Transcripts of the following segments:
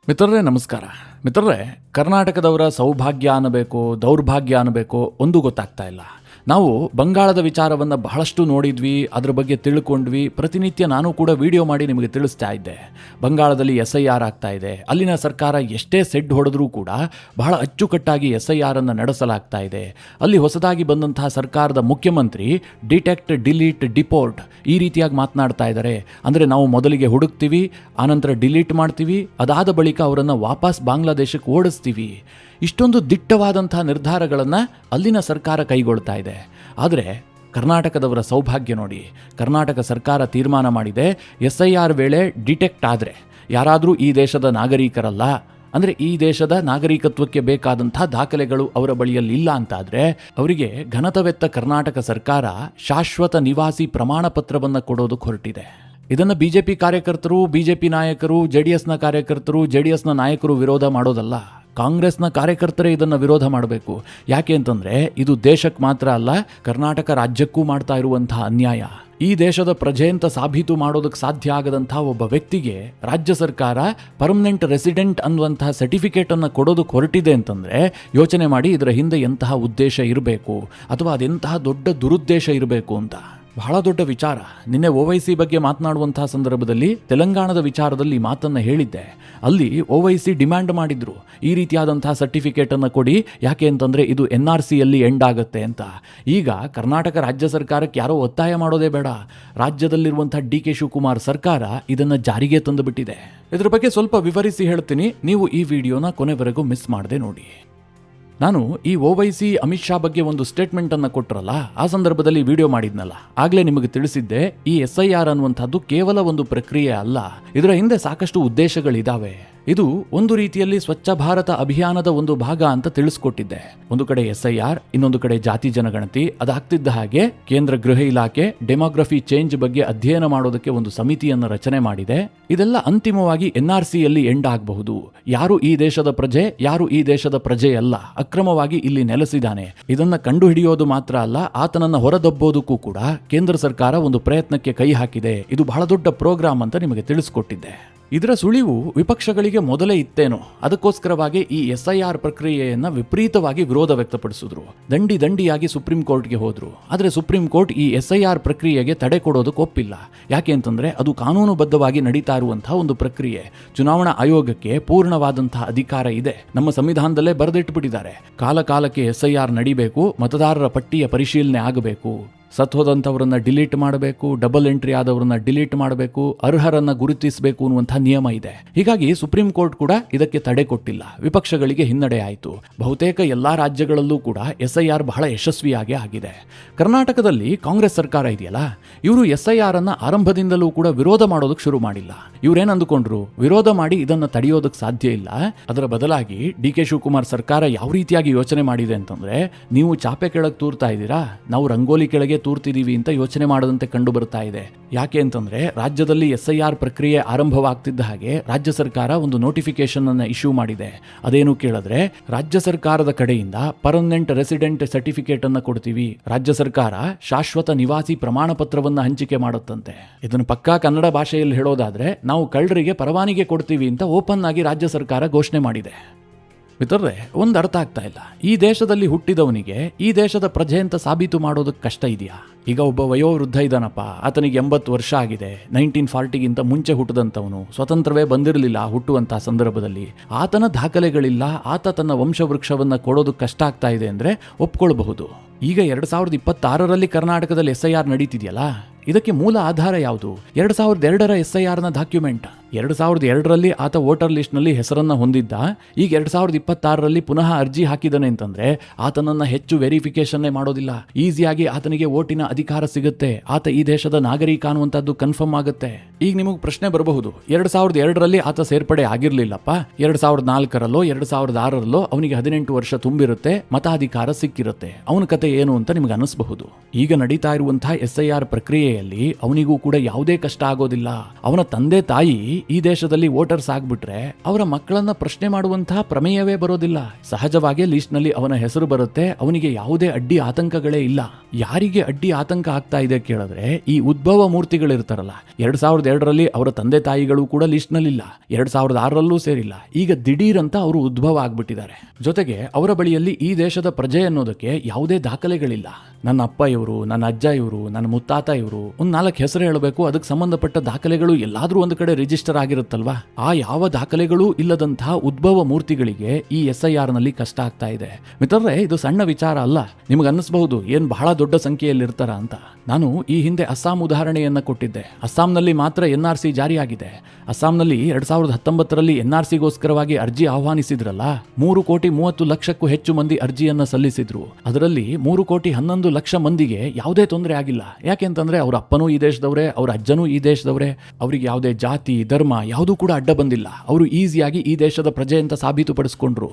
ಮಿತ್ರರೇ ನಮಸ್ಕಾರ. ಮಿತ್ರರೇ, ಕರ್ನಾಟಕದವರ ಸೌಭಾಗ್ಯ ಅನ್ನಬೇಕೋ ದೌರ್ಭಾಗ್ಯ ಅನ್ನಬೇಕೋ ಒಂದು ಗೊತ್ತಾಗ್ತಾ ಇಲ್ಲ. ನಾವು ಬಂಗಾಳದ ವಿಚಾರವನ್ನು ಬಹಳಷ್ಟು ನೋಡಿದ್ವಿ, ಅದರ ಬಗ್ಗೆ ತಿಳ್ಕೊಂಡ್ವಿ. ಪ್ರತಿನಿತ್ಯ ನಾನು ಕೂಡ ವಿಡಿಯೋ ಮಾಡಿ ನಿಮಗೆ ತಿಳಿಸ್ತಾ ಇದ್ದೆ. ಬಂಗಾಳದಲ್ಲಿ SIR ಆಗ್ತಾ ಇದೆ. ಅಲ್ಲಿನ ಸರ್ಕಾರ ಎಷ್ಟೇ ಸೆಡ್ ಹೊಡೆದ್ರೂ ಕೂಡ ಬಹಳ ಅಚ್ಚುಕಟ್ಟಾಗಿ SIR ಅನ್ನು ನಡೆಸಲಾಗ್ತಾ ಇದೆ. ಅಲ್ಲಿ ಹೊಸದಾಗಿ ಬಂದಂತಹ ಸರ್ಕಾರದ ಮುಖ್ಯಮಂತ್ರಿ ಡಿಟೆಕ್ಟ್, ಡಿಲೀಟ್, ಡಿಪೋರ್ಟ್ ಈ ರೀತಿಯಾಗಿ ಮಾತನಾಡ್ತಾ ಇದ್ದಾರೆ. ಅಂದರೆ ನಾವು ಮೊದಲಿಗೆ ಹುಡುಕ್ತೀವಿ, ಆನಂತರ ಡಿಲೀಟ್ ಮಾಡ್ತೀವಿ, ಅದಾದ ಬಳಿಕ ಅವರನ್ನು ವಾಪಸ್ ಬಾಂಗ್ಲಾದೇಶಕ್ಕೆ ಓಡಿಸ್ತೀವಿ. ಇಷ್ಟೊಂದು ದಿಟ್ಟವಾದಂತಹ ನಿರ್ಧಾರಗಳನ್ನು ಅಲ್ಲಿನ ಸರ್ಕಾರ ಕೈಗೊಳ್ತಾ ಇದೆ. ಆದರೆ ಕರ್ನಾಟಕದವರ ಸೌಭಾಗ್ಯ ನೋಡಿ, ಕರ್ನಾಟಕ ಸರ್ಕಾರ ತೀರ್ಮಾನ ಮಾಡಿದೆ, SIR ವೇಳೆ ಡಿಟೆಕ್ಟ್ ಆದರೆ ಯಾರಾದರೂ ಈ ದೇಶದ ನಾಗರಿಕರಲ್ಲ, ಅಂದರೆ ಈ ದೇಶದ ನಾಗರಿಕತ್ವಕ್ಕೆ ಬೇಕಾದಂಥ ದಾಖಲೆಗಳು ಅವರ ಬಳಿಯಲ್ಲಿ ಇಲ್ಲ ಅಂತಾದರೆ ಅವರಿಗೆ ಘನತವೆತ್ತ ಕರ್ನಾಟಕ ಸರ್ಕಾರ ಶಾಶ್ವತ ನಿವಾಸಿ ಪ್ರಮಾಣ ಪತ್ರವನ್ನು ಕೊಡೋದಕ್ಕೆ ಹೊರಟಿದೆ. ಇದನ್ನು BJP ಕಾರ್ಯಕರ್ತರು, BJP ನಾಯಕರು, JDSನ ಕಾರ್ಯಕರ್ತರು, JDSನ ನಾಯಕರು ವಿರೋಧ ಮಾಡೋದಲ್ಲ, ಕಾಂಗ್ರೆಸ್ನ ಕಾರ್ಯಕರ್ತರೇ ಇದನ್ನು ವಿರೋಧ ಮಾಡಬೇಕು. ಯಾಕೆ ಅಂತಂದರೆ ಇದು ದೇಶಕ್ಕೆ ಮಾತ್ರ ಅಲ್ಲ, ಕರ್ನಾಟಕ ರಾಜ್ಯಕ್ಕೂ ಮಾಡ್ತಾ ಇರುವಂತಹ ಅನ್ಯಾಯ. ಈ ದೇಶದ ಪ್ರಜೆ ಅಂತ ಸಾಬೀತು ಮಾಡೋದಕ್ಕೆ ಸಾಧ್ಯ ಆಗದಂಥ ಒಬ್ಬ ವ್ಯಕ್ತಿಗೆ ರಾಜ್ಯ ಸರ್ಕಾರ ಪರ್ಮನೆಂಟ್ ರೆಸಿಡೆಂಟ್ ಅನ್ನುವಂತಹ ಸರ್ಟಿಫಿಕೇಟನ್ನು ಕೊಡೋದಕ್ಕೆ ಹೊರಟಿದೆ ಅಂತಂದರೆ ಯೋಚನೆ ಮಾಡಿ, ಇದರ ಹಿಂದೆ ಎಂತಹ ಉದ್ದೇಶ ಇರಬೇಕು ಅಥವಾ ಅದೆಂತಹ ದೊಡ್ಡ ದುರುದ್ದೇಶ ಇರಬೇಕು ಅಂತ. ಬಹಳ ದೊಡ್ಡ ವಿಚಾರ. ನಿನ್ನೆ OIC ಬಗ್ಗೆ ಮಾತನಾಡುವಂತಹ ಸಂದರ್ಭದಲ್ಲಿ ತೆಲಂಗಾಣದ ವಿಚಾರದಲ್ಲಿ ಮಾತನ್ನು ಹೇಳಿದ್ದೆ. ಅಲ್ಲಿ OIC ಡಿಮ್ಯಾಂಡ್ ಮಾಡಿದ್ರು, ಈ ರೀತಿಯಾದಂತಹ ಸರ್ಟಿಫಿಕೇಟನ್ನು ಕೊಡಿ, ಯಾಕೆ ಅಂತಂದರೆ ಇದು NRCಯಲ್ಲಿ ಎಂಡ್ ಆಗುತ್ತೆ ಅಂತ. ಈಗ ಕರ್ನಾಟಕ ರಾಜ್ಯ ಸರ್ಕಾರಕ್ಕೆ ಯಾರೋ ಒತ್ತಾಯ ಮಾಡೋದೇ ಬೇಡ, ರಾಜ್ಯದಲ್ಲಿರುವಂತಹ DK ಶಿವಕುಮಾರ್ ಸರ್ಕಾರ ಇದನ್ನು ಜಾರಿಗೆ ತಂದುಬಿಟ್ಟಿದೆ. ಇದರ ಬಗ್ಗೆ ಸ್ವಲ್ಪ ವಿವರಿಸಿ ಹೇಳ್ತೀನಿ, ನೀವು ಈ ವಿಡಿಯೋನ ಕೊನೆವರೆಗೂ ಮಿಸ್ ಮಾಡದೆ ನೋಡಿ. ನಾನು ಈ OIC ಅಮಿತ್ ಶಾ ಬಗ್ಗೆ ಒಂದು ಸ್ಟೇಟ್ಮೆಂಟನ್ನು ಕೊಟ್ಟರಲ್ಲ, ಆ ಸಂದರ್ಭದಲ್ಲಿ ವಿಡಿಯೋ ಮಾಡಿದ್ನಲ್ಲ, ಆಗಲೇ ನಿಮಗೆ ತಿಳಿಸಿದ್ದೆ, ಈ SIR ಅನ್ನುವಂಥದ್ದು ಕೇವಲ ಒಂದು ಪ್ರಕ್ರಿಯೆ ಅಲ್ಲ, ಇದರ ಹಿಂದೆ ಸಾಕಷ್ಟು ಉದ್ದೇಶಗಳಿದ್ದಾವೆ. ಇದು ಒಂದು ರೀತಿಯಲ್ಲಿ ಸ್ವಚ್ಛ ಭಾರತ ಅಭಿಯಾನದ ಒಂದು ಭಾಗ ಅಂತ ತಿಳಿಸ್ಕೊಟ್ಟಿದ್ದೆ. ಒಂದು ಕಡೆ SIR, ಇನ್ನೊಂದು ಕಡೆ ಜಾತಿ ಜನಗಣತಿ. ಅದಾಗ್ತಿದ್ದ ಹಾಗೆ ಕೇಂದ್ರ ಗೃಹ ಇಲಾಖೆ ಡೆಮೋಗ್ರಫಿ ಚೇಂಜ್ ಬಗ್ಗೆ ಅಧ್ಯಯನ ಮಾಡೋದಕ್ಕೆ ಒಂದು ಸಮಿತಿಯನ್ನು ರಚನೆ ಮಾಡಿದೆ. ಇದೆಲ್ಲ ಅಂತಿಮವಾಗಿ NRCಯಲ್ಲಿ ಎಂಡ್ ಆಗಬಹುದು. ಯಾರು ಈ ದೇಶದ ಪ್ರಜೆ, ಯಾರು ಈ ದೇಶದ ಪ್ರಜೆ ಅಲ್ಲ, ಅಕ್ರಮವಾಗಿ ಇಲ್ಲಿ ನೆಲೆಸಿದ್ದಾನೆ, ಇದನ್ನ ಕಂಡುಹಿಡಿಯೋದು ಮಾತ್ರ ಅಲ್ಲ, ಆತನನ್ನು ಹೊರದಬ್ಬೋದಕ್ಕೂ ಕೂಡ ಕೇಂದ್ರ ಸರ್ಕಾರ ಒಂದು ಪ್ರಯತ್ನಕ್ಕೆ ಕೈ ಹಾಕಿದೆ. ಇದು ಬಹಳ ದೊಡ್ಡ ಪ್ರೋಗ್ರಾಮ್ ಅಂತ ನಿಮಗೆ ತಿಳಿಸ್ಕೊಟ್ಟಿದ್ದೆ. ಇದರ ಸುಳಿವು ವಿಪಕ್ಷಗಳಿಗೆ ಮೊದಲೇ ಇತ್ತೇನೋ, ಅದಕ್ಕೋಸ್ಕರವಾಗಿ ಈ SIR ಪ್ರಕ್ರಿಯೆಯನ್ನು ವಿಪರೀತವಾಗಿ ವಿರೋಧ ವ್ಯಕ್ತಪಡಿಸಿದ್ರು. ದಂಡಿಯಾಗಿ ಸುಪ್ರೀಂ ಕೋರ್ಟ್ಗೆ ಹೋದ್ರು. ಆದರೆ ಸುಪ್ರೀಂ ಕೋರ್ಟ್ ಈ SIR ಪ್ರಕ್ರಿಯೆಗೆ ತಡೆ ಕೊಡೋದಕ್ಕೆ ಒಪ್ಪಿಲ್ಲ. ಯಾಕೆ ಅಂತಂದ್ರೆ ಅದು ಕಾನೂನುಬದ್ಧವಾಗಿ ನಡೀತಾ ಇರುವಂತಹ ಒಂದು ಪ್ರಕ್ರಿಯೆ. ಚುನಾವಣಾ ಆಯೋಗಕ್ಕೆ ಪೂರ್ಣವಾದಂತಹ ಅಧಿಕಾರ ಇದೆ, ನಮ್ಮ ಸಂವಿಧಾನದಲ್ಲೇ ಬರೆದಿಟ್ಟುಬಿಟ್ಟಿದ್ದಾರೆ. ಕಾಲಕ್ಕೆ SIR ನಡಿಬೇಕು, ಮತದಾರರ ಪಟ್ಟಿಯ ಪರಿಶೀಲನೆ ಆಗಬೇಕು, ಸತ್ವದಂಥವರನ್ನ ಡಿಲೀಟ್ ಮಾಡಬೇಕು, ಡಬಲ್ ಎಂಟ್ರಿ ಆದವರನ್ನ ಡಿಲೀಟ್ ಮಾಡಬೇಕು, ಅರ್ಹರನ್ನ ಗುರುತಿಸಬೇಕು ಅನ್ನುವಂಥ ನಿಯಮ ಇದೆ. ಹೀಗಾಗಿ ಸುಪ್ರೀಂ ಕೋರ್ಟ್ ಕೂಡ ಇದಕ್ಕೆ ತಡೆ ಕೊಟ್ಟಿಲ್ಲ, ವಿಪಕ್ಷಗಳಿಗೆ ಹಿನ್ನಡೆ ಆಯಿತು. ಬಹುತೇಕ ಎಲ್ಲಾ ರಾಜ್ಯಗಳಲ್ಲೂ ಕೂಡ SIR ಬಹಳ ಯಶಸ್ವಿಯಾಗಿ ಆಗಿದೆ. ಕರ್ನಾಟಕದಲ್ಲಿ ಕಾಂಗ್ರೆಸ್ ಸರ್ಕಾರ ಇದೆಯಲ್ಲ, ಇವರು SIR ಅನ್ನ ಆರಂಭದಿಂದಲೂ ಕೂಡ ವಿರೋಧ ಮಾಡೋದಕ್ಕೆ ಶುರು ಮಾಡಿಲ್ಲ. ಇವರೇನು ಅಂದುಕೊಂಡ್ರು, ವಿರೋಧ ಮಾಡಿ ಇದನ್ನು ತಡೆಯೋದಕ್ಕೆ ಸಾಧ್ಯ ಇಲ್ಲ. ಅದರ ಬದಲಾಗಿ DK ಶಿವಕುಮಾರ್ ಸರ್ಕಾರ ಯಾವ ರೀತಿಯಾಗಿ ಯೋಚನೆ ಮಾಡಿದೆ ಅಂತಂದ್ರೆ, ನೀವು ಚಾಪೆ ಕೆಳಗೆ ತೂರ್ತಾ ಇದ್ದೀರಾ, ನಾವು ರಂಗೋಲಿ ಕೆಳಗೆ ತೂರ್ತಿದೀವಿ ಅಂತ ಯೋಚನೆ ಮಾಡದಂತೆ ಕಂಡು ಬರ್ತಾ ಇದೆ. ಯಾಕೆ ಅಂತಂದ್ರೆ ರಾಜ್ಯದಲ್ಲಿ SIR ಪ್ರಕ್ರಿಯೆ ಆರಂಭವಾಗ್ತಿದ್ದ ಹಾಗೆ ರಾಜ್ಯ ಸರ್ಕಾರ ಒಂದು ನೋಟಿಫಿಕೇಶನ್ ಅನ್ನು ಇಶ್ಯೂ ಮಾಡಿದೆ. ಅದೇನು ಕೇಳಿದ್ರೆ, ರಾಜ್ಯ ಸರ್ಕಾರದ ಕಡೆಯಿಂದ ಪರ್ಮನೆಂಟ್ ರೆಸಿಡೆಂಟ್ ಸರ್ಟಿಫಿಕೇಟ್ ಅನ್ನು ಕೊಡ್ತೀವಿ, ರಾಜ್ಯ ಸರ್ಕಾರ ಶಾಶ್ವತ ನಿವಾಸಿ ಪ್ರಮಾಣ ಪತ್ರವನ್ನು ಹಂಚಿಕೆ ಮಾಡುತ್ತಂತೆ. ಇದನ್ನು ಪಕ್ಕಾ ಕನ್ನಡ ಭಾಷೆಯಲ್ಲಿ ಹೇಳೋದಾದ್ರೆ, ನಾವು ಕಳ್ಳರಿಗೆ ಪರವಾನಿಗೆ ಕೊಡ್ತೀವಿ ಅಂತ ಓಪನ್ ಆಗಿ ರಾಜ್ಯ ಸರ್ಕಾರ ಘೋಷಣೆ ಮಾಡಿದೆ. ಮಿತ್ರರೇ, ಒಂದು ಅರ್ಥ ಆಗ್ತಾ ಇಲ್ಲ, ಈ ದೇಶದಲ್ಲಿ ಹುಟ್ಟಿದವನಿಗೆ ಈ ದೇಶದ ಪ್ರಜೆ ಅಂತ ಸಾಬೀತು ಮಾಡೋದಕ್ಕೆ ಕಷ್ಟ ಇದೆಯಾ? ಈಗ ಒಬ್ಬ ವಯೋವೃದ್ಧ ಇದ್ದಾನಪ್ಪ, ಆತನಿಗೆ 80 ವರ್ಷ ಆಗಿದೆ, 1940ಗಿಂತ ಮುಂಚೆ ಹುಟ್ಟಿದಂಥವನು, ಸ್ವತಂತ್ರವೇ ಬಂದಿರಲಿಲ್ಲ ಹುಟ್ಟುವಂಥ ಸಂದರ್ಭದಲ್ಲಿ, ಆತನ ದಾಖಲೆಗಳಿಲ್ಲ, ಆತ ತನ್ನ ವಂಶವೃಕ್ಷವನ್ನು ಕೊಡೋದಕ್ಕೆ ಕಷ್ಟ ಆಗ್ತಾ ಇದೆ ಅಂದರೆ ಒಪ್ಕೊಳ್ಬಹುದು. ಈಗ 2026ರಲ್ಲಿ ಕರ್ನಾಟಕದಲ್ಲಿ SIR ನಡೀತಿದೆಯಲ್ಲ, ಇದಕ್ಕೆ ಮೂಲ ಆಧಾರ ಯಾವುದು? 2002ರ SIRನ ಡಾಕ್ಯುಮೆಂಟ್. 2002ರಲ್ಲಿ ಆತ ವೋಟರ್ ಲಿಸ್ಟ್ನಲ್ಲಿ ಹೆಸರನ್ನ ಹೊಂದಿದ್ದ. ಈಗ 2026ರಲ್ಲಿ ಪುನಃ ಅರ್ಜಿ ಹಾಕಿದ್ದಾನೆ ಅಂತಂದ್ರೆ ಆತನನ್ನ ಹೆಚ್ಚು ವೆರಿಫಿಕೇಶನ್ನೇ ಮಾಡೋದಿಲ್ಲ, ಈಸಿಯಾಗಿ ಆತನಿಗೆ ವೋಟಿನ ಅಧಿಕಾರ ಸಿಗುತ್ತೆ, ಆತ ಈ ದೇಶದ ನಾಗರಿಕ ಅನ್ನುವಂಥದ್ದು ಕನ್ಫರ್ಮ್ ಆಗುತ್ತೆ. ಈಗ ನಿಮಗೆ ಪ್ರಶ್ನೆ ಬರಬಹುದು, 2002ರಲ್ಲಿ ಆತ ಸೇರ್ಪಡೆ ಆಗಿರ್ಲಿಲ್ಲಪ್ಪ, 2004ರಲ್ಲೋ 2006ರಲ್ಲೋ ಅವನಿಗೆ 18 ವರ್ಷ ತುಂಬಿರುತ್ತೆ, ಮತಾಧಿಕಾರ ಸಿಕ್ಕಿರುತ್ತೆ, ಅವನ ಕತೆ ಏನು ಅಂತ ನಿಮಗೆ ಅನಿಸಬಹುದು. ಈಗ ನಡೀತಾ ಇರುವಂತಹ SIR ಪ್ರಕ್ರಿಯೆಯಲ್ಲಿ ಅವನಿಗೂ ಕೂಡ ಯಾವುದೇ ಕಷ್ಟ ಆಗೋದಿಲ್ಲ. ಅವನ ತಂದೆ ತಾಯಿ ಈ ದೇಶದಲ್ಲಿ ವೋಟರ್ಸ್ ಆಗ್ಬಿಟ್ರೆ ಅವರ ಮಕ್ಕಳನ್ನ ಪ್ರಶ್ನೆ ಮಾಡುವಂತಹ ಪ್ರಮೇಯವೇ ಬರೋದಿಲ್ಲ. ಸಹಜವಾಗಿ ಲಿಸ್ಟ್ ನಲ್ಲಿ ಅವನ ಹೆಸರು ಬರುತ್ತೆ, ಅವನಿಗೆ ಯಾವುದೇ ಅಡ್ಡಿ ಆತಂಕಗಳೇ ಇಲ್ಲ. ಯಾರಿಗೆ ಅಡ್ಡಿ ಆತಂಕ ಆಗ್ತಾ ಇದೆ ಕೇಳಿದ್ರೆ, ಈ ಉದ್ಭವ ಮೂರ್ತಿಗಳಿರ್ತಾರಲ್ಲ, 2002ರಲ್ಲಿ ಅವರ ತಂದೆ ತಾಯಿಗಳು ಕೂಡ ಲಿಸ್ಟ್ನಲ್ಲಿಲ್ಲ, 2006ರಲ್ಲೂ ಸೇರಿಲ್ಲ. ಈಗ ದಿಢೀರ್ ಅಂತ ಅವರು ಉದ್ಭವ ಆಗ್ಬಿಟ್ಟಿದ್ದಾರೆ. ಜೊತೆಗೆ ಅವರ ಬಳಿಯಲ್ಲಿ ಈ ದೇಶದ ಪ್ರಜೆ ಅನ್ನೋದಕ್ಕೆ ಯಾವುದೇ ದಾಖಲೆಗಳಿಲ್ಲ. ನನ್ನ ಅಪ್ಪ ಇವರು, ನನ್ನ ಅಜ್ಜ ಇವರು, ನನ್ನ ಮುತ್ತಾತ ಇವರು, ಒಂದು 4 ಹೆಸರು ಹೇಳಬೇಕು, ಅದಕ್ಕೆ ಸಂಬಂಧಪಟ್ಟ ದಾಖಲೆಗಳು ಎಲ್ಲಾದ್ರೂ ಒಂದು ಕಡೆ ರಿಜಿಸ್ಟರ್ ಆಗಿರುತ್ತಲ್ವಾ? ಆ ಯಾವ ದಾಖಲೆಗಳೂ ಇಲ್ಲದಂತಹ ಉದ್ಭವ ಮೂರ್ತಿಗಳಿಗೆ ಈ SIR ನಲ್ಲಿ ಕಷ್ಟ ಆಗ್ತಾ ಇದೆ. ಮಿತ್ರರೇ, ಇದು ಸಣ್ಣ ವಿಚಾರ ಅಲ್ಲ. ನಿಮಗೆ ಅನ್ನಿಸಬಹುದು ಏನ್ ಬಹಳ ದೊಡ್ಡ ಸಂಖ್ಯೆಯಲ್ಲಿ ಇರ್ತಾರ ಅಂತ. ನಾನು ಈ ಹಿಂದೆ ಅಸ್ಸಾಂ ಉದಾಹರಣೆಯನ್ನ ಕೊಟ್ಟಿದ್ದೆ. ಅಸ್ಸಾಂನಲ್ಲಿ ಮಾತ್ರ NRC ಜಾರಿಯಾಗಿದೆ. ಅಸ್ಸಾಂನಲ್ಲಿ 2019ರಲ್ಲಿ NRCಗೋಸ್ಕರವಾಗಿ ಅರ್ಜಿ ಆಹ್ವಾನಿಸಿದ್ರಲ್ಲ, 3,30,00,000ಕ್ಕೂ ಹೆಚ್ಚು ಮಂದಿ ಅರ್ಜಿಯನ್ನ ಸಲ್ಲಿಸಿದ್ರು. ಅದರಲ್ಲಿ 3,11,00,000 ಮಂದಿಗೆ ಯಾವುದೇ ತೊಂದರೆ ಆಗಿಲ್ಲ. ಯಾಕೆಂತಂದ್ರೆ ಅವ್ರ ಅಪ್ಪನೂ ಈ ದೇಶದವರೇ, ಅವ್ರ ಅಜ್ಜನೂ ಈ ದೇಶದವರೇ, ಅವ್ರಿಗೆ ಯಾವುದೇ ಜಾತಿ ಧರ್ಮ ಯಾವುದೂ ಕೂಡ ಅಡ್ಡ ಬಂದಿಲ್ಲ. ಅವರು ಈಸಿಯಾಗಿ ಈ ದೇಶದ ಪ್ರಜೆ ಅಂತ ಸಾಬೀತುಪಡಿಸ್ಕೊಂಡ್ರು.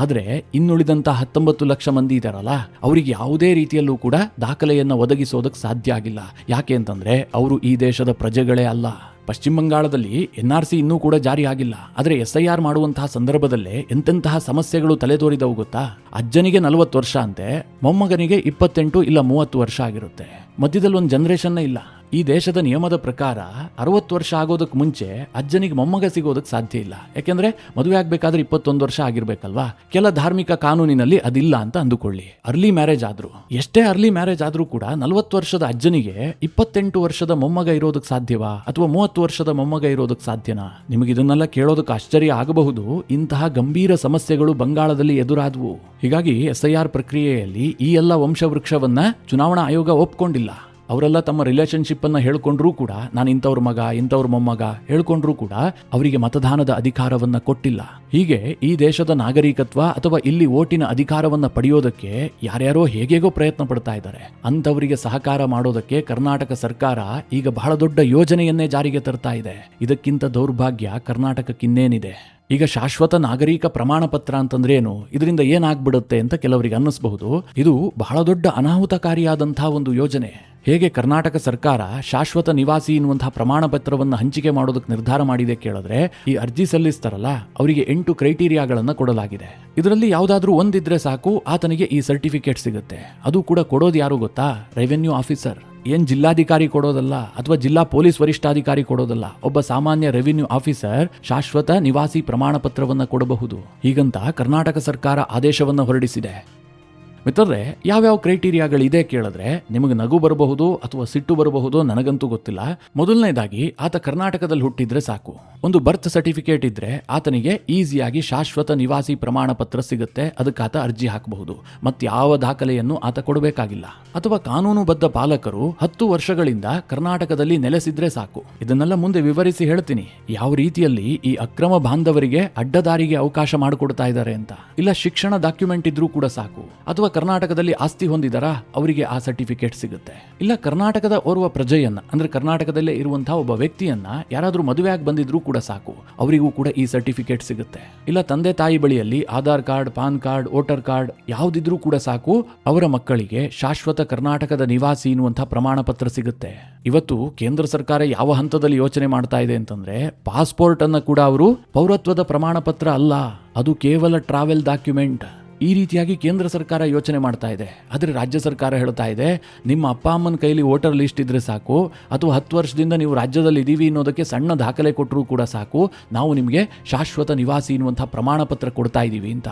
ಆದರೆ ಇನ್ನುಳಿದಂತಹ 19 ಲಕ್ಷ ಮಂದಿ ಇದ್ದಾರಲ್ಲ, ಅವರಿಗೆ ಯಾವುದೇ ರೀತಿಯಲ್ಲೂ ಕೂಡ ದಾಖಲೆಯನ್ನು ಒದಗಿಸೋದಕ್ಕೆ ಸಾಧ್ಯ ಆಗಿಲ್ಲ. ಯಾಕೆ ಅಂತಂದ್ರೆ ಅವರು ಈ ದೇಶದ ಪ್ರಜೆಗಳೇ ಅಲ್ಲ. ಪಶ್ಚಿಮ ಬಂಗಾಳದಲ್ಲಿ NRC ಇನ್ನೂ ಕೂಡ ಜಾರಿ ಆಗಿಲ್ಲ. ಆದರೆ SIR ಮಾಡುವಂತಹ ಸಂದರ್ಭದಲ್ಲೇ ಎಂತೆಂತಹ ಸಮಸ್ಯೆಗಳು ತಲೆದೋರಿದವು ಗೊತ್ತಾ? ಅಜ್ಜನಿಗೆ 40 ವರ್ಷ ಅಂತೆ, ಮೊಮ್ಮಗನಿಗೆ 28 ಇಲ್ಲ 30 ವರ್ಷ ಆಗಿರುತ್ತೆ. ಮಧ್ಯದಲ್ಲಿ ಒಂದು ಜನರೇಷನ್ನೇ ಇಲ್ಲ. ಈ ದೇಶದ ನಿಯಮದ ಪ್ರಕಾರ 60 ವರ್ಷ ಆಗೋದಕ್ಕೆ ಮುಂಚೆ ಅಜ್ಜನಿಗೆ ಮೊಮ್ಮಗ ಸಿಗೋದಕ್ಕೆ ಸಾಧ್ಯ ಇಲ್ಲ. ಯಾಕೆಂದ್ರೆ ಮದುವೆ ಆಗ್ಬೇಕಾದ್ರೆ 21 ವರ್ಷ ಆಗಿರ್ಬೇಕಲ್ವಾ? ಕೆಲ ಧಾರ್ಮಿಕ ಕಾನೂನಿನಲ್ಲಿ ಅದಿಲ್ಲ ಅಂತ ಅಂದುಕೊಳ್ಳಿ. ಅರ್ಲಿ ಮ್ಯಾರೇಜ್ ಆದ್ರೂ, ಎಷ್ಟೇ ಅರ್ಲಿ ಮ್ಯಾರೇಜ್ ಆದ್ರೂ ಕೂಡ 40 ವರ್ಷದ ಅಜ್ಜನಿಗೆ 28 ವರ್ಷದ ಮೊಮ್ಮಗ ಇರೋದಕ್ಕೆ ಸಾಧ್ಯವಾ? ಅಥವಾ 30 ವರ್ಷದ ಮೊಮ್ಮಗ ಇರೋದಕ್ಕೆ ಸಾಧ್ಯನಾ? ನಿಮಗೆ ಇದನ್ನೆಲ್ಲ ಕೇಳೋದಕ್ಕೆ ಆಶ್ಚರ್ಯ ಆಗಬಹುದು. ಇಂತಹ ಗಂಭೀರ ಸಮಸ್ಯೆಗಳು ಬಂಗಾಳದಲ್ಲಿ ಎದುರಾದವು. ಹೀಗಾಗಿ SIR ಪ್ರಕ್ರಿಯೆಯಲ್ಲಿ ಈ ಎಲ್ಲ ವಂಶವೃಕ್ಷವನ್ನ ಚುನಾವಣಾ ಆಯೋಗ ಒಪ್ಕೊಂಡಿಲ್ಲ. ಅವರೆಲ್ಲ ತಮ್ಮ ರಿಲೇಶನ್ಶಿಪ್ ಅನ್ನ ಹೇಳ್ಕೊಂಡ್ರೂ ಕೂಡ, ನಾನು ಇಂಥವ್ರ ಮಗ ಇಂಥವ್ರ ಮೊಮ್ಮಗ ಹೇಳ್ಕೊಂಡ್ರೂ ಕೂಡ ಅವರಿಗೆ ಮತದಾನದ ಅಧಿಕಾರವನ್ನ ಕೊಟ್ಟಿಲ್ಲ. ಹೀಗೆ ಈ ದೇಶದ ನಾಗರಿಕತ್ವ ಅಥವಾ ಇಲ್ಲಿ ಓಟಿನ ಅಧಿಕಾರವನ್ನ ಪಡೆಯೋದಕ್ಕೆ ಯಾರ್ಯಾರೋ ಹೇಗೇಗೋ ಪ್ರಯತ್ನ ಪಡ್ತಾ ಇದ್ದಾರೆ. ಅಂತವರಿಗೆ ಸಹಕಾರ ಮಾಡೋದಕ್ಕೆ ಕರ್ನಾಟಕ ಸರ್ಕಾರ ಈಗ ಬಹಳ ದೊಡ್ಡ ಯೋಜನೆಯನ್ನೇ ಜಾರಿಗೆ ತರ್ತಾ ಇದೆ. ಇದಕ್ಕಿಂತ ದೌರ್ಭಾಗ್ಯ ಕರ್ನಾಟಕಕ್ಕಿನ್ನೇನಿದೆ? ಈಗ ಶಾಶ್ವತ ನಾಗರಿಕ ಪ್ರಮಾಣ ಪತ್ರ ಅಂತಂದ್ರೆ ಏನು, ಇದರಿಂದ ಏನಾಗ್ಬಿಡುತ್ತೆ ಅಂತ ಕೆಲವರಿಗೆ ಅನ್ನಿಸಬಹುದು. ಇದು ಬಹಳ ದೊಡ್ಡ ಅನಾಹುತಕಾರಿಯಾದಂತಹ ಒಂದು ಯೋಜನೆ. ಹೇಗೆ ಕರ್ನಾಟಕ ಸರ್ಕಾರ ಶಾಶ್ವತ ನಿವಾಸಿ ಎನ್ನುವಂತಹ ಪ್ರಮಾಣ ಪತ್ರವನ್ನು ಹಂಚಿಕೆ ಮಾಡೋದಕ್ಕೆ ನಿರ್ಧಾರ ಮಾಡಿದೆ ಕೇಳಿದ್ರೆ, ಈ ಅರ್ಜಿ ಸಲ್ಲಿಸ್ತಾರಲ್ಲ ಅವರಿಗೆ 8 ಕ್ರೈಟೀರಿಯಾಗಳನ್ನ ಕೊಡಲಾಗಿದೆ. ಇದರಲ್ಲಿ ಯಾವುದಾದ್ರೂ ಒಂದಿದ್ರೆ ಸಾಕು, ಆತನಿಗೆ ಈ ಸರ್ಟಿಫಿಕೇಟ್ ಸಿಗುತ್ತೆ. ಅದು ಕೂಡ ಕೊಡೋದು ಯಾರು ಗೊತ್ತಾ? Revenue officer. ಏನ್ ಜಿಲ್ಲಾಧಿಕಾರಿ ಕೊಡೋದಲ್ಲ, ಅಥವಾ ಜಿಲ್ಲಾ ಪೊಲೀಸ್ ವರಿಷ್ಠಾಧಿಕಾರಿ ಕೊಡೋದಲ್ಲ. ಒಬ್ಬ ಸಾಮಾನ್ಯ ರೆವಿನ್ಯೂ ಆಫೀಸರ್ ಶಾಶ್ವತ ನಿವಾಸಿ ಪ್ರಮಾಣ ಪತ್ರವನ್ನ ಕೊಡಬಹುದು. ಹೀಗಂತ ಕರ್ನಾಟಕ ಸರ್ಕಾರ ಆದೇಶವನ್ನ ಹೊರಡಿಸಿದೆ. ಮಿತ್ರರೇ, ಯಾವ್ಯಾವ ಕ್ರೈಟೀರಿಯಾಗಳಿದೆ ಕೇಳಿದ್ರೆ ನಿಮಗೆ ನಗು ಬರಬಹುದು ಅಥವಾ ಸಿಟ್ಟು ಬರಬಹುದು, ನನಗಂತೂ ಗೊತ್ತಿಲ್ಲ. ಮೊದಲನೇದಾಗಿ, ಆತ ಕರ್ನಾಟಕದಲ್ಲಿ ಹುಟ್ಟಿದ್ರೆ ಸಾಕು. ಒಂದು ಬರ್ತ್ ಸರ್ಟಿಫಿಕೇಟ್ ಇದ್ರೆ ಆತನಿಗೆ ಈಸಿಯಾಗಿ ಶಾಶ್ವತ ನಿವಾಸಿ ಪ್ರಮಾಣ ಪತ್ರ ಸಿಗುತ್ತೆ. ಅದಕ್ಕೆ ಆತ ಅರ್ಜಿ ಹಾಕಬಹುದು. ಮತ್ಯಾವ ದಾಖಲೆಯನ್ನು ಆತ ಕೊಡಬೇಕಾಗಿಲ್ಲ. ಅಥವಾ ಕಾನೂನುಬದ್ಧ ಪಾಲಕರು 10 ವರ್ಷಗಳಿಂದ ಕರ್ನಾಟಕದಲ್ಲಿ ನೆಲೆಸಿದ್ರೆ ಸಾಕು. ಇದನ್ನೆಲ್ಲ ಮುಂದೆ ವಿವರಿಸಿ ಹೇಳ್ತೀನಿ, ಯಾವ ರೀತಿಯಲ್ಲಿ ಈ ಅಕ್ರಮ ಬಾಂಧವರಿಗೆ ಅಡ್ಡದಾರಿಗೆ ಅವಕಾಶ ಮಾಡಿಕೊಡ್ತಾ ಇದ್ದಾರೆ ಅಂತ. ಇಲ್ಲ ಶಿಕ್ಷಣ ಡಾಕ್ಯುಮೆಂಟ್ ಇದ್ರೂ ಕೂಡ ಸಾಕು. ಅಥವಾ ಕರ್ನಾಟಕದಲ್ಲಿ ಆಸ್ತಿ ಹೊಂದಿದಾರಾ, ಅವರಿಗೆ ಆ ಸರ್ಟಿಫಿಕೇಟ್ ಸಿಗುತ್ತೆ. ಇಲ್ಲ ಕರ್ನಾಟಕದ ಓರ್ವ ಪ್ರಜೆಯನ್ನ, ಅಂದ್ರೆ ಕರ್ನಾಟಕದಲ್ಲೇ ಇರುವಂತಹ ಒಬ್ಬ ವ್ಯಕ್ತಿಯನ್ನ ಯಾರಾದ್ರೂ ಮದುವೆ ಆಗಿ ಬಂದಿದ್ರೂ ಕೂಡ ಸಾಕು, ಅವರಿಗೂ ಕೂಡ ಈ ಸರ್ಟಿಫಿಕೇಟ್ ಸಿಗುತ್ತೆ. ಇಲ್ಲ ತಂದೆ ತಾಯಿ ಬಳಿಯಲ್ಲಿ Aadhaar card, PAN card, voter card ಯಾವುದಿದ್ರೂ ಕೂಡ ಸಾಕು, ಅವರ ಮಕ್ಕಳಿಗೆ ಶಾಶ್ವತ ಕರ್ನಾಟಕದ ನಿವಾಸಿ ಎನ್ನುವಂತಹ ಪ್ರಮಾಣ ಪತ್ರ ಸಿಗುತ್ತೆ. ಇವತ್ತು ಕೇಂದ್ರ ಸರ್ಕಾರ ಯಾವ ಹಂತದಲ್ಲಿ ಯೋಚನೆ ಮಾಡ್ತಾ ಇದೆ ಅಂತಂದ್ರೆ, ಪಾಸ್ಪೋರ್ಟ್ ಅನ್ನ ಕೂಡ ಅವರು ಪೌರತ್ವದ ಪ್ರಮಾಣ ಪತ್ರ ಅಲ್ಲ, ಅದು ಕೇವಲ ಟ್ರಾವೆಲ್ ಡಾಕ್ಯುಮೆಂಟ್. ಈ ರೀತಿಯಾಗಿ ಕೇಂದ್ರ ಸರ್ಕಾರ ಯೋಚನೆ ಮಾಡ್ತಾ ಇದೆ. ಆದರೆ ರಾಜ್ಯ ಸರ್ಕಾರ ಹೇಳ್ತಾ ಇದೆ, ನಿಮ್ಮ ಅಪ್ಪ ಅಮ್ಮನ ಕೈಲಿ ವೋಟರ್ ಲಿಸ್ಟ್ ಇದ್ರೆ ಸಾಕು, ಅಥವಾ 10 ವರ್ಷದಿಂದ ನೀವು ರಾಜ್ಯದಲ್ಲಿ ಇದೀವಿ ಅನ್ನೋದಕ್ಕೆ ಸಣ್ಣ ದಾಖಲೆ ಕೊಟ್ಟರೂ ಕೂಡ ಸಾಕು, ನಾವು ನಿಮಗೆ ಶಾಶ್ವತ ನಿವಾಸಿ ಎನ್ನುವಂತಹ ಪ್ರಮಾಣ ಪತ್ರ ಕೊಡ್ತಾ ಇದ್ದೀವಿ ಅಂತ.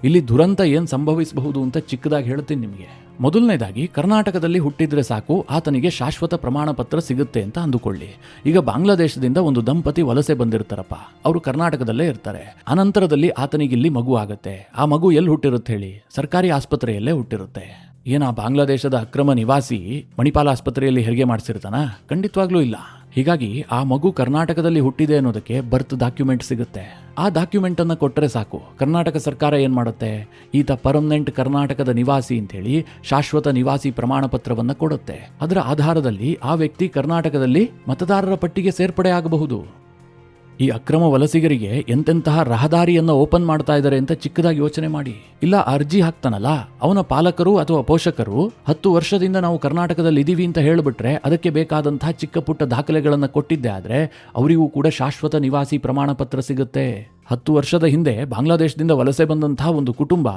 ಇಲ್ಲಿ ದುರಂತ ಏನು ಸಂಭವಿಸಬಹುದು ಅಂತ ಚಿಕ್ಕದಾಗಿ ಹೇಳ್ತೀನಿ ನಿಮಗೆ. ಮೊದಲನೇದಾಗಿ, ಕರ್ನಾಟಕದಲ್ಲಿ ಹುಟ್ಟಿದ್ರೆ ಸಾಕು, ಆತನಿಗೆ ಶಾಶ್ವತ ಪ್ರಮಾಣ ಪತ್ರ ಸಿಗುತ್ತೆ ಅಂತ ಅಂದುಕೊಳ್ಳಿ. ಈಗ ಬಾಂಗ್ಲಾದೇಶದಿಂದ ಒಂದು ದಂಪತಿ ವಲಸೆ ಬಂದಿರ್ತಾರಪ್ಪ, ಅವರು ಕರ್ನಾಟಕದಲ್ಲೇ ಇರ್ತಾರೆ. ಅನಂತರದಲ್ಲಿ ಆತನಿಗೆ ಇಲ್ಲಿ ಮಗು ಆಗತ್ತೆ. ಆ ಮಗು ಎಲ್ಲಿ ಹುಟ್ಟಿರುತ್ತೆ ಹೇಳಿ? ಸರ್ಕಾರಿ ಆಸ್ಪತ್ರೆಯಲ್ಲೇ ಹುಟ್ಟಿರುತ್ತೆ. ಏನ ಬಾಂಗ್ಲಾದೇಶದ ಅಕ್ರಮ ನಿವಾಸಿ ಮಣಿಪಾಲ ಆಸ್ಪತ್ರೆಯಲ್ಲಿ ಹೆರಿಗೆ ಮಾಡಿಸಿರ್ತಾನ? ಖಂಡಿತವಾಗ್ಲೂ ಇಲ್ಲ. ಹೀಗಾಗಿ ಆ ಮಗು ಕರ್ನಾಟಕದಲ್ಲಿ ಹುಟ್ಟಿದೆ ಅನ್ನೋದಕ್ಕೆ ಬರ್ತ್ ಡಾಕ್ಯುಮೆಂಟ್ ಸಿಗುತ್ತೆ. ಆ ಡಾಕ್ಯುಮೆಂಟ್ ಅನ್ನ ಕೊಟ್ಟರೆ ಸಾಕು, ಕರ್ನಾಟಕ ಸರ್ಕಾರ ಏನ್ ಮಾಡುತ್ತೆ, ಈತ ಪರ್ಮನೆಂಟ್ ಕರ್ನಾಟಕದ ನಿವಾಸಿ ಅಂತ ಹೇಳಿ ಶಾಶ್ವತ ನಿವಾಸಿ ಪ್ರಮಾಣ ಪತ್ರವನ್ನ ಕೊಡುತ್ತೆ. ಅದರ ಆಧಾರದಲ್ಲಿ ಆ ವ್ಯಕ್ತಿ ಕರ್ನಾಟಕದಲ್ಲಿ ಮತದಾರರ ಪಟ್ಟಿಗೆ ಸೇರ್ಪಡೆ ಆಗಬಹುದು. ಈ ಅಕ್ರಮ ವಲಸಿಗರಿಗೆ ಎಂತೆಂತಹ ರಹದಾರಿಯನ್ನ ಓಪನ್ ಮಾಡ್ತಾ ಇದ್ದಾರೆ ಅಂತ ಚಿಕ್ಕದಾಗಿ ಯೋಚನೆ ಮಾಡಿ. ಇಲ್ಲ ಅರ್ಜಿ ಹಾಕ್ತಾನಲ್ಲ, ಅವನ ಪಾಲಕರು ಅಥವಾ ಪೋಷಕರು 10 ವರ್ಷದಿಂದ ನಾವು ಕರ್ನಾಟಕದಲ್ಲಿ ಇದೀವಿ ಅಂತ ಹೇಳ್ಬಿಟ್ರೆ ಅದಕ್ಕೆ ಬೇಕಾದಂತಹ ಚಿಕ್ಕ ಪುಟ್ಟ ದಾಖಲೆಗಳನ್ನ ಕೊಟ್ಟಿದ್ದೆ ಆದ್ರೆ ಅವರಿಗೂ ಕೂಡ ಶಾಶ್ವತ ನಿವಾಸಿ ಪ್ರಮಾಣ ಪತ್ರ ಸಿಗುತ್ತೆ. 10 ವರ್ಷದ ಹಿಂದೆ ಬಾಂಗ್ಲಾದೇಶದಿಂದ ವಲಸೆ ಬಂದಂತಹ ಒಂದು ಕುಟುಂಬ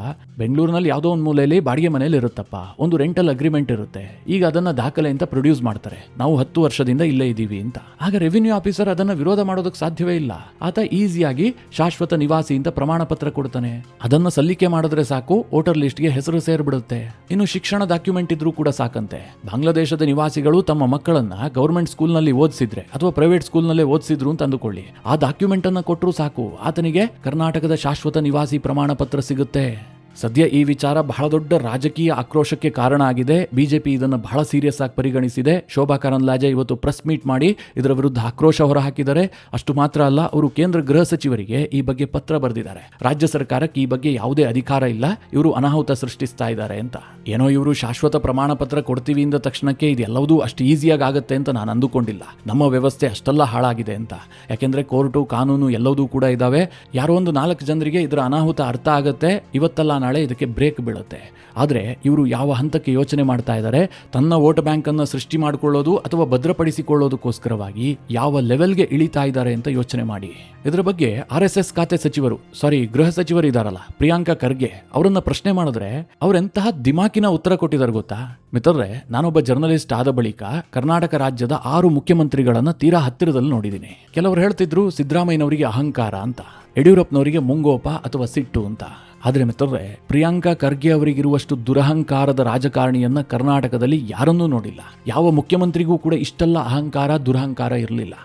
ಬೆಂಗಳೂರಿನಲ್ಲಿ ಯಾವುದೋ ಒಂದು ಮೂಲೆಯಲ್ಲಿ ಬಾಡಿಗೆ ಮನೇಲಿ ಇರುತ್ತಪ್ಪ, ಒಂದು ರೆಂಟಲ್ ಅಗ್ರಿಮೆಂಟ್ ಇರುತ್ತೆ. ಈಗ ಅದನ್ನ ದಾಖಲೆ ಅಂತ ಪ್ರೊಡ್ಯೂಸ್ ಮಾಡ್ತಾರೆ, ನಾವು 10 ವರ್ಷದಿಂದ ಇಲ್ಲೇ ಇದ್ದೀವಿ ಅಂತ. ಆಗ ರೆವಿನ್ಯೂ ಆಫೀಸರ್ ಅದನ್ನ ವಿರೋಧ ಮಾಡೋದಕ್ಕೆ ಸಾಧ್ಯವೇ ಇಲ್ಲ. ಆತ ಈಸಿಯಾಗಿ ಶಾಶ್ವತ ನಿವಾಸಿ ಅಂತ ಪ್ರಮಾಣ ಪತ್ರ ಕೊಡ್ತಾನೆ. ಅದನ್ನ ಸಲ್ಲಿಕೆ ಮಾಡಿದ್ರೆ ಸಾಕು, ವೋಟರ್ ಲಿಸ್ಟ್ಗೆ ಹೆಸರು ಸೇರ್ಬಿಡುತ್ತೆ. ಇನ್ನು ಶಿಕ್ಷಣ ಡಾಕ್ಯುಮೆಂಟ್ ಇದ್ರೂ ಕೂಡ ಸಾಕಂತೆ. ಬಾಂಗ್ಲಾದೇಶದ ನಿವಾಸಿಗಳು ತಮ್ಮ ಮಕ್ಕಳನ್ನ ಗವರ್ಮೆಂಟ್ ಸ್ಕೂಲ್ನಲ್ಲಿ ಓದಿಸಿದ್ರೆ ಅಥವಾ ಪ್ರೈವೇಟ್ ಸ್ಕೂಲ್ನಲ್ಲೇ ಓದಿಸಿದ್ರು ಅಂತ ಅಂದುಕೊಳ್ಳಿ, ಆ ಡಾಕ್ಯುಮೆಂಟ್ ಅನ್ನ ಕೊಟ್ಟರು ಸಾಕು, ಆತನಿಗೆ ಕರ್ನಾಟಕದ ಶಾಶ್ವತ ನಿವಾಸಿ ಪ್ರಮಾಣ ಪತ್ರ ಸಿಗುತ್ತೆ. ಸದ್ಯ ಈ ವಿಚಾರ ಬಹಳ ದೊಡ್ಡ ರಾಜಕೀಯ ಆಕ್ರೋಶಕ್ಕೆ ಕಾರಣ ಆಗಿದೆ. ಬಿಜೆಪಿ ಇದನ್ನು ಬಹಳ ಸೀರಿಯಸ್ ಆಗಿ ಪರಿಗಣಿಸಿದೆ. ಶೋಭಾ ಕರಂದ್ಲಾಜೆ ಇವತ್ತು ಪ್ರೆಸ್ ಮೀಟ್ ಮಾಡಿ ಇದರ ವಿರುದ್ಧ ಆಕ್ರೋಶ ಹೊರಹಾಕಿದ್ದಾರೆ. ಅಷ್ಟು ಮಾತ್ರ ಅಲ್ಲ, ಅವರು ಕೇಂದ್ರ ಗೃಹ ಸಚಿವರಿಗೆ ಈ ಬಗ್ಗೆ ಪತ್ರ ಬರೆದಿದ್ದಾರೆ. ರಾಜ್ಯ ಸರ್ಕಾರಕ್ಕೆ ಈ ಬಗ್ಗೆ ಯಾವುದೇ ಅಧಿಕಾರ ಇಲ್ಲ, ಇವರು ಅನಾಹುತ ಸೃಷ್ಟಿಸ್ತಾ ಇದ್ದಾರೆ ಅಂತ. ಏನೋ ಇವರು ಶಾಶ್ವತ ಪ್ರಮಾಣ ಪತ್ರ ಕೊಡ್ತೀವಿ ಇಂದ ತಕ್ಷಣಕ್ಕೆ ಇದೆಲ್ಲವೂ ಅಷ್ಟು ಈಸಿಯಾಗಿ ಆಗುತ್ತೆ ಅಂತ ನಾನು ಅಂದುಕೊಂಡಿಲ್ಲ. ನಮ್ಮ ವ್ಯವಸ್ಥೆ ಅಷ್ಟೆಲ್ಲ ಹಾಳಾಗಿದೆ ಅಂತ. ಯಾಕೆಂದ್ರೆ ಕೋರ್ಟು ಕಾನೂನು ಎಲ್ಲವೂ ಕೂಡ ಇದಾವೆ. ಯಾರೋ ಒಂದು 4 ಜನರಿಗೆ ಇದರ ಅನಾಹುತ ಅರ್ಥ ಆಗುತ್ತೆ, ಇವತ್ತೆಲ್ಲ ನಾಳೆ ಇದಕ್ಕೆ ಬ್ರೇಕ್ ಬೀಳುತ್ತೆ. ಆದರೆ ಇವರು ಯಾವ ಹಂತಕ್ಕೆ ಯೋಚನೆ ಮಾಡ್ತಾ ಇದ್ದಾರೆ, ತನ್ನ ವೋಟ್ ಬ್ಯಾಂಕ್ ಅನ್ನು ಸೃಷ್ಟಿ ಮಾಡಿಕೊಳ್ಳೋದು ಅಥವಾ ಭದ್ರಪಡಿಸಿಕೊಳ್ಳೋದಕ್ಕೋಸ್ಕರವಾಗಿ ಯಾವ ಲೆವೆಲ್ಗೆ ಇಳಿತಾ ಇದ್ದಾರೆ ಅಂತ ಯೋಚನೆ ಮಾಡಿ. ಇದರ ಬಗ್ಗೆ RSS ಖಾತೆ ಸಚಿವರು, ಗೃಹ ಸಚಿವರು ಇದಾರಲ್ಲ, ಪ್ರಿಯಾಂಕಾ ಖರ್ಗೆ, ಅವರನ್ನ ಪ್ರಶ್ನೆ ಮಾಡಿದ್ರೆ ಅವರೆಂತಹ ದಿಮಾಕಿನ ಉತ್ತರ ಕೊಟ್ಟಿದ್ದಾರೆ ಗೊತ್ತಾ ಮಿತ್ರರೇ. ನಾನೊಬ್ಬ ಜರ್ನಲಿಸ್ಟ್ ಆದ ಬಳಿಕ ಕರ್ನಾಟಕ ರಾಜ್ಯದ 6 ಮುಖ್ಯಮಂತ್ರಿಗಳನ್ನ ತೀರಾ ಹತ್ತಿರದಲ್ಲಿ ನೋಡಿದ್ದೀನಿ. ಕೆಲವರು ಹೇಳ್ತಿದ್ರು ಸಿದ್ದರಾಮಯ್ಯನವರಿಗೆ ಅಹಂಕಾರ ಅಂತ, ಯಡಿಯೂರಪ್ಪನವರಿಗೆ ಮುಂಗೋಪ ಅಥವಾ ಸಿಟ್ಟು ಅಂತ. ಆದರೆ ಮಿತ್ರರೇ, ಪ್ರಿಯಾಂಕಾ ಖರ್ಗೆ ಅವರಿಗಿರುವಷ್ಟು ದುರಹಂಕಾರದ ರಾಜಕಾರಣಿಯನ್ನ ಕರ್ನಾಟಕದಲ್ಲಿ ಯಾರನ್ನೂ ನೋಡಿಲ್ಲ. ಯಾವ ಮುಖ್ಯಮಂತ್ರಿಗೂ ಕೂಡ ಇಷ್ಟೆಲ್ಲ ಅಹಂಕಾರ ದುರಹಂಕಾರ ಇರಲಿಲ್ಲ.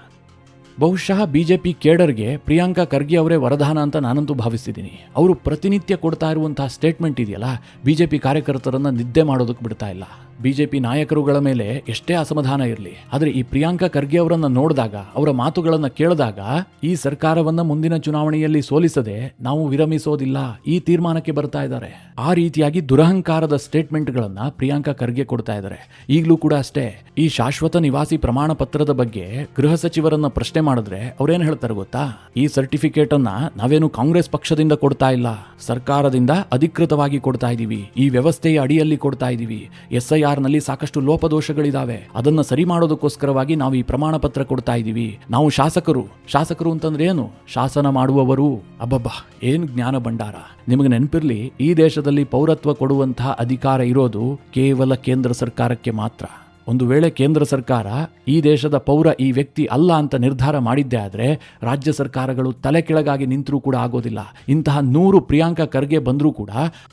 ಬಹುಶಃ ಬಿಜೆಪಿ ಕೇಡರ್ಗೆ ಪ್ರಿಯಾಂಕಾ ಖರ್ಗೆ ಅವರೇ ವರದಾನ ಅಂತ ನಾನಂತೂ ಭಾವಿಸಿದ್ದೀನಿ. ಅವರು ಪ್ರತಿನಿತ್ಯ ಕೊಡ್ತಾ ಇರುವಂತಹ ಸ್ಟೇಟ್ಮೆಂಟ್ ಇದೆಯಲ್ಲ, ಬಿಜೆಪಿ ಕಾರ್ಯಕರ್ತರನ್ನ ನಿದ್ದೆ ಮಾಡೋದಕ್ಕೆ ಬಿಡ್ತಾ ಇಲ್ಲ. ಬಿಜೆಪಿ ನಾಯಕರುಗಳ ಮೇಲೆ ಎಷ್ಟೇ ಅಸಮಾಧಾನ ಇರಲಿ, ಆದರೆ ಈ ಪ್ರಿಯಾಂಕಾ ಖರ್ಗೆ ಅವರನ್ನ ನೋಡಿದಾಗ, ಅವರ ಮಾತುಗಳನ್ನ ಕೇಳಿದಾಗ, ಈ ಸರ್ಕಾರವನ್ನ ಮುಂದಿನ ಚುನಾವಣೆಯಲ್ಲಿ ಸೋಲಿಸದೆ ನಾವು ವಿರಮಿಸೋದಿಲ್ಲ, ಈ ತೀರ್ಮಾನಕ್ಕೆ ಬರ್ತಾ ಇದ್ದಾರೆ. ಆ ರೀತಿಯಾಗಿ ದುರಹಂಕಾರದ ಸ್ಟೇಟ್ಮೆಂಟ್ಗಳನ್ನ ಪ್ರಿಯಾಂಕಾ ಖರ್ಗೆ ಕೊಡ್ತಾ ಇದ್ದಾರೆ. ಈಗಲೂ ಕೂಡ ಅಷ್ಟೇ. ಈ ಶಾಶ್ವತ ನಿವಾಸಿ ಪ್ರಮಾಣ ಪತ್ರದ ಬಗ್ಗೆ ಗೃಹ ಸಚಿವರನ್ನ ಪ್ರಶ್ನೆ ಮಾಡಿದ್ರೆ ಅವ್ರೇನ್ ಹೇಳ್ತಾರೆ ಗೊತ್ತಾ, ಈ ಸರ್ಟಿಫಿಕೇಟ್ ಅನ್ನ ನಾವೇನು ಕಾಂಗ್ರೆಸ್ ಪಕ್ಷದಿಂದ ಕೊಡ್ತಾ ಇಲ್ಲ, ಸರ್ಕಾರದಿಂದ ಅಧಿಕೃತವಾಗಿ ಕೊಡ್ತಾ ಇದೀವಿ, ಈ ವ್ಯವಸ್ಥೆಯ ಅಡಿಯಲ್ಲಿ ಕೊಡ್ತಾ ಇದೀವಿ. SIR ನಲ್ಲಿ ಸಾಕಷ್ಟು ಲೋಪದೋಷಗಳಿದಾವೆ, ಅದನ್ನ ಸರಿ ಮಾಡೋದಕ್ಕೋಸ್ಕರವಾಗಿ ನಾವು ಈ ಪ್ರಮಾಣ ಪತ್ರ ಕೊಡ್ತಾ ಇದೀವಿ. ನಾವು ಶಾಸಕರು ಅಂತಂದ್ರೆ ಏನು, ಶಾಸನ ಮಾಡುವವರು. ಅಬ್ಬಬ್ಬಾ, ಏನು ಜ್ಞಾನ ಭಂಡಾರ. ನಿಮಗೆ ನೆನಪಿರ್ಲಿ, ಈ ದೇಶದಲ್ಲಿ ಪೌರತ್ವ ಕೊಡುವಂತಹ ಅಧಿಕಾರ ಇರೋದು ಕೇವಲ ಕೇಂದ್ರ ಸರ್ಕಾರಕ್ಕೆ ಮಾತ್ರ. ಒಂದು ವೇಳೆ ಕೇಂದ್ರ ಸರ್ಕಾರ ಈ ದೇಶದ ಪೌರ ಈ ವ್ಯಕ್ತಿ ಅಲ್ಲ ಅಂತ ನಿರ್ಧಾರ ಮಾಡಿದ್ದೇ ಆದರೆ ರಾಜ್ಯ ಸರ್ಕಾರಗಳು ತಲೆ ಕೆಳಗಾಗಿ ನಿಂತರೂ ಕೂಡ ಆಗೋದಿಲ್ಲ. ಇಂತಹ 100 ಪ್ರಿಯಾಂಕಾ ಖರ್ಗೆ ಬಂದರೂ ಕೂಡ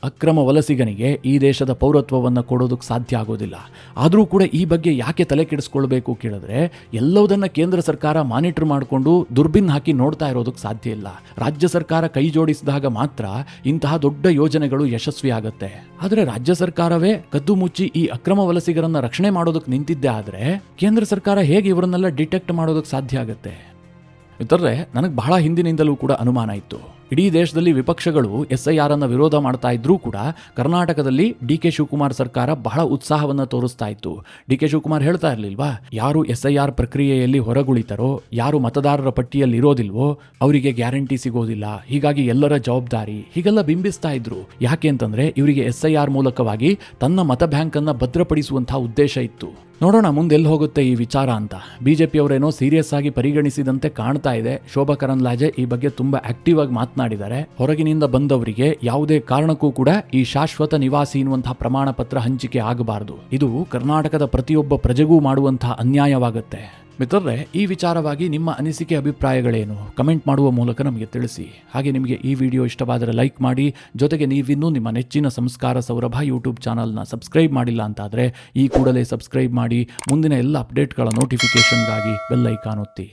ಅಕ್ರಮ ವಲಸಿಗನಿಗೆ ಈ ದೇಶದ ಪೌರತ್ವವನ್ನು ಕೊಡೋದಕ್ಕೆ ಸಾಧ್ಯ ಆಗೋದಿಲ್ಲ. ಆದರೂ ಕೂಡ ಈ ಬಗ್ಗೆ ಯಾಕೆ ತಲೆ ಕೆಡಿಸ್ಕೊಳ್ಬೇಕು ಕೇಳಿದ್ರೆ, ಎಲ್ಲವುದನ್ನ ಕೇಂದ್ರ ಸರ್ಕಾರ ಮಾನಿಟರ್ ಮಾಡಿಕೊಂಡು ದುರ್ಬಿನ್ ಹಾಕಿ ನೋಡ್ತಾ ಇರೋದಕ್ಕೆ ಸಾಧ್ಯ ಇಲ್ಲ. ರಾಜ್ಯ ಸರ್ಕಾರ ಕೈ ಜೋಡಿಸಿದಾಗ ಮಾತ್ರ ಇಂತಹ ದೊಡ್ಡ ಯೋಜನೆಗಳು ಯಶಸ್ವಿ ಆಗುತ್ತೆ. ಆದರೆ ರಾಜ್ಯ ಸರ್ಕಾರವೇ ಕದ್ದು ಮುಚ್ಚಿ ಈ ಅಕ್ರಮ ವಲಸಿಗರನ್ನ ರಕ್ಷಣೆ ಮಾಡೋದಕ್ಕೆ ನಿಂತಿದ್ದೆ ಆದ್ರೆ ಕೇಂದ್ರ ಸರ್ಕಾರ ಹೇಗೆ ಇವರನ್ನೆಲ್ಲ ಡಿಟೆಕ್ಟ್ ಮಾಡೋದಕ್ಕೆ ಸಾಧ್ಯ ಆಗುತ್ತೆ? ಮಿತ್ರರೇ, ನನಗೆ ಬಹಳ ಹಿಂದಿನಿಂದಲೂ ಕೂಡ ಅನುಮಾನ ಇತ್ತು. ಇಡೀ ದೇಶದಲ್ಲಿ ವಿಪಕ್ಷಗಳು SIR ಅನ್ನ ವಿರೋಧ ಮಾಡ್ತಾ ಇದ್ರೂ ಕೂಡ ಕರ್ನಾಟಕದಲ್ಲಿ DK ಶಿವಕುಮಾರ್ ಸರ್ಕಾರ ಬಹಳ ಉತ್ಸಾಹವನ್ನ ತೋರಿಸ್ತಾ ಇತ್ತು. DK ಶಿವಕುಮಾರ್ ಹೇಳ್ತಾ ಇರ್ಲಿಲ್ವಾ, ಯಾರು SIR ಪ್ರಕ್ರಿಯೆಯಲ್ಲಿ ಹೊರಗುಳಿತಾರೋ, ಯಾರು ಮತದಾರರ ಪಟ್ಟಿಯಲ್ಲಿ ಇರೋದಿಲ್ವೋ ಅವರಿಗೆ ಗ್ಯಾರಂಟಿ ಸಿಗೋದಿಲ್ಲ, ಹೀಗಾಗಿ ಎಲ್ಲರ ಜವಾಬ್ದಾರಿ, ಹೀಗೆಲ್ಲ ಬಿಂಬಿಸ್ತಾ ಇದ್ರು. ಯಾಕೆ ಅಂತಂದ್ರೆ ಇವರಿಗೆ SIR ಮೂಲಕವಾಗಿ ತನ್ನ ಮತ ಬ್ಯಾಂಕ್ ಅನ್ನ ಭದ್ರಪಡಿಸುವಂತಹ ಉದ್ದೇಶ ಇತ್ತು. ನೋಡೋಣ ಮುಂದೆಲ್ಲಿ ಹೋಗುತ್ತೆ ಈ ವಿಚಾರ ಅಂತ. ಬಿಜೆಪಿ ಅವರೇನೋ ಸೀರಿಯಸ್ ಆಗಿ ಪರಿಗಣಿಸಿದಂತೆ ಕಾಣ್ತಾ ಇದೆ. ಶೋಭಾ ಕರಂದ್ಲಾಜೆ ಈ ಬಗ್ಗೆ ತುಂಬಾ ಆಕ್ಟಿವ್ ಆಗಿ ಮಾತನಾಡಿದ್ದಾರೆ. ಹೊರಗಿನಿಂದ ಬಂದವರಿಗೆ ಯಾವುದೇ ಕಾರಣಕ್ಕೂ ಕೂಡ ಈ ಶಾಶ್ವತ ನಿವಾಸಿ ಎನ್ನುವಂತಹ ಪ್ರಮಾಣ ಪತ್ರ ಹಂಚಿಕೆ ಆಗಬಾರದು. ಇದು ಕರ್ನಾಟಕದ ಪ್ರತಿಯೊಬ್ಬ ಪ್ರಜೆಗೂ ಮಾಡುವಂತಹ ಅನ್ಯಾಯವಾಗುತ್ತೆ. ಮಿತ್ರರೇ, ಈ ವಿಚಾರವಾಗಿ ನಿಮ್ಮ ಅನಿಸಿಕೆ ಅಭಿಪ್ರಾಯಗಳೇನು ಕಮೆಂಟ್ ಮಾಡುವ ಮೂಲಕ ನಮಗೆ ತಿಳಿಸಿ. ಹಾಗೆ ನಿಮಗೆ ಈ ವಿಡಿಯೋ ಇಷ್ಟವಾದರೆ ಲೈಕ್ ಮಾಡಿ. ಜೊತೆಗೆ ನೀವಿನ್ನೂ ನಿಮ್ಮ ನೆಚ್ಚಿನ ಸಂಸ್ಕಾರ ಸೌರಭ ಯೂಟ್ಯೂಬ್ ಚಾನಲ್ನ ಸಬ್ಸ್ಕ್ರೈಬ್ ಮಾಡಿಲ್ಲ ಅಂತಾದರೆ ಈ ಕೂಡಲೇ ಸಬ್ಸ್ಕ್ರೈಬ್ ಮಾಡಿ. ಮುಂದಿನ ಎಲ್ಲ ಅಪ್ಡೇಟ್ಗಳ ನೋಟಿಫಿಕೇಷನ್ಗಾಗಿ ಬೆಲ್ ಐಕಾನ್ ಒತ್ತಿ.